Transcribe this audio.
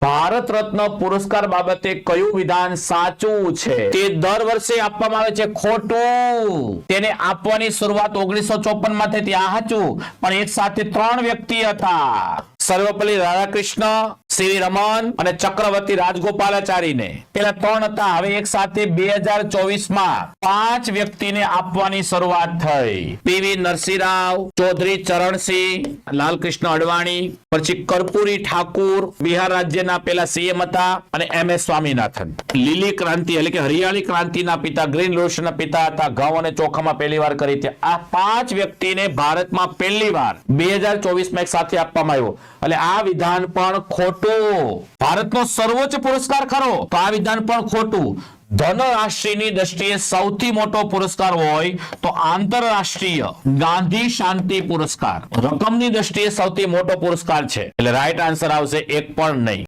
ભારત રત્ન પુરસ્કાર બાબતે કયું વિધાન સાચું છે? તે દર વર્ષે આપવામાં આવે છે, ખોટું. તેને આપવાની શરૂઆત 1954 માં થઈ, ત્યાં સાચું. પણ એક સાથે 3 વ્યક્તિ હતા, સર્વપલ્લી રાધાકૃષ્ણ, સીવી રમન અને ચક્રવર્તી રાજગોપાલાચારીને. પેલા 3 હતા, હવે એક સાથે 2024 માં 5 વ્યક્તિને આપવાની શરૂઆત થઈ. પીવી નરસિંહરાવ, ચૌધરી ચરણસિંહ, લાલકૃષ્ણ અડવાણી, પછી કર્પૂરી ઠાકુર બિહાર રાજ્યના પેલા સીએમ હતા, અને MS સ્વામીનાથન. લીલી ક્રાંતિ એટલે કે હરિયાળી ક્રાંતિના પિતા, ગ્રીન રેવોલ્યુશનના પિતા હતા. ઘઉં અને ચોખામાં પહેલી વાર કરી હતી. આ 5 વ્યક્તિને ભારતમાં પહેલી વાર 2024 માં એક સાથે આપવામાં આવ્યો. એટલે આ વિધાન પણ ખોટું. ભારતનો સર્વોચ્ચ પુરસ્કાર ખરો, તો આ વિધાન પણ ખોટું. ધનરાશિની દ્રષ્ટિએ સૌથી મોટો પુરસ્કાર હોય તો આંતરરાષ્ટ્રીય ગાંધી શાંતિ પુરસ્કાર રકમની દ્રષ્ટિએ સૌથી મોટો પુરસ્કાર છે. એટલે રાઈટ આન્સર આવશે 1 પણ નહીં.